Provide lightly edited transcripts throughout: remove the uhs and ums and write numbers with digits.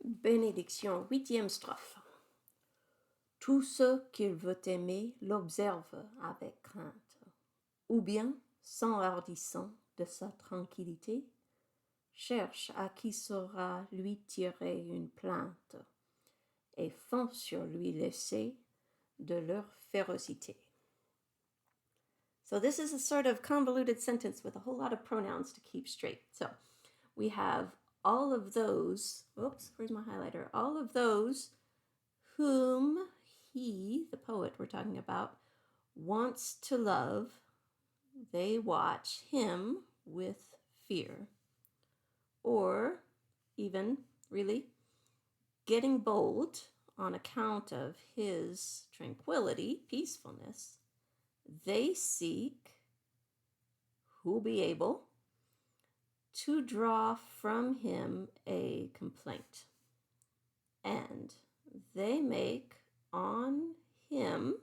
Bénédiction, 8e strophe. Tout ce qu'il veut aimer l'observe avec crainte, ou bien, s'enhardissant de sa tranquillité, cherche à qui saura lui tirer une plainte, et font sur lui l'essai de leur férocité. So this is a sort of convoluted sentence with a whole lot of pronouns to keep straight. So we have all of those, whoops, where's my highlighter? All of those whom he, the poet we're talking about, wants to love, they watch him with fear. Or even, really, getting bold on account of his tranquility, peacefulness, they seek, who'll be able, to draw from him a complaint. And they make on him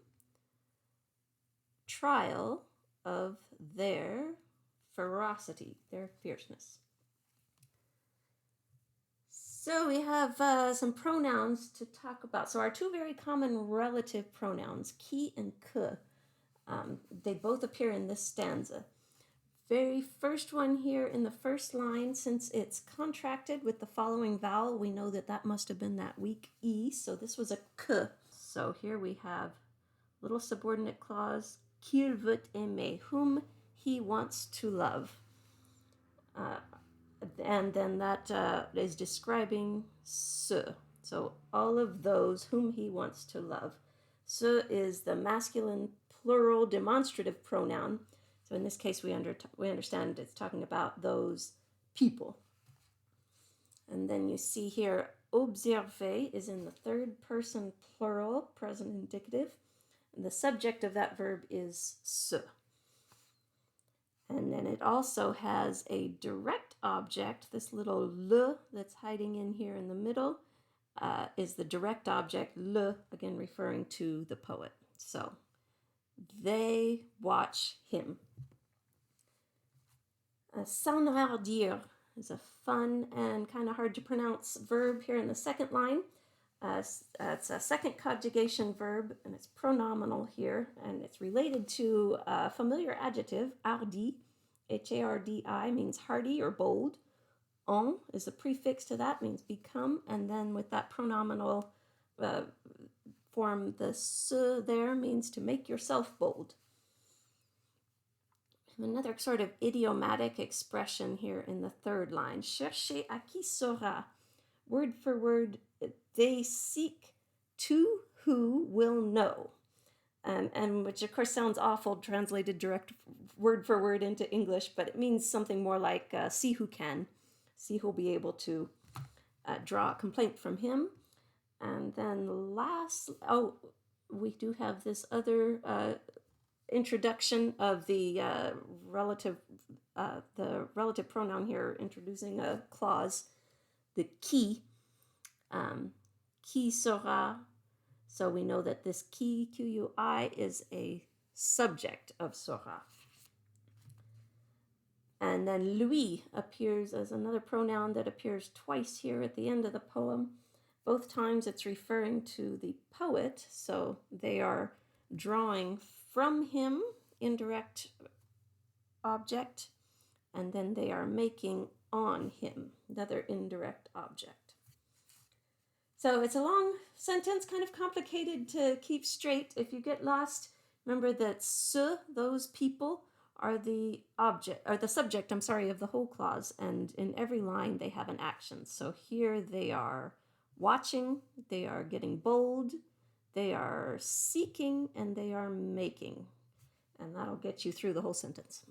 trial of their ferocity, their fierceness. So we have some pronouns to talk about. So our two very common relative pronouns, qui and que, they both appear in this stanza. Very first one here in the first line, since it's contracted with the following vowel, we know that that must have been that weak E, so this was a que. So here we have little subordinate clause, qu'il veut aimer, whom he wants to love. And then that is describing ce. So all of those whom he wants to love. Ce is the masculine plural demonstrative pronoun. So in this case, we understand it's talking about those people. And then you see here, observer is in the third person plural, present indicative. And the subject of that verb is ce. And then it also has a direct object. This little le that's hiding in here in the middle is the direct object, le, again referring to the poet. So they watch him. S'enhardir is a fun and kind of hard to pronounce verb here in the second line. It's a second conjugation verb, and it's pronominal here, and it's related to a familiar adjective, hardi, H-A-R-D-I, means hardy or bold. En is a prefix to that, means become, and then with that pronominal form, the se there means to make yourself bold. Another sort of idiomatic expression here in the third line, chercher à qui saura. Word for word, they seek to who will know. And which of course sounds awful translated direct word for word into English, but it means something more like see who can, see who'll be able to draw a complaint from him. And then last, we do have this other introduction of the relative pronoun here, introducing a clause, the qui sera. So we know that this qui, Q-U-I, is a subject of sera. And then lui appears as another pronoun that appears twice here at the end of the poem. Both times it's referring to the poet, so they are drawing from him, indirect object, and then they are making on him, another indirect object. So it's a long sentence, kind of complicated to keep straight. If you get lost, remember that ce, those people, are the subject of the whole clause, and in every line they have an action. So here they are watching, they are getting bold, they are seeking, and they are making. And that'll get you through the whole sentence.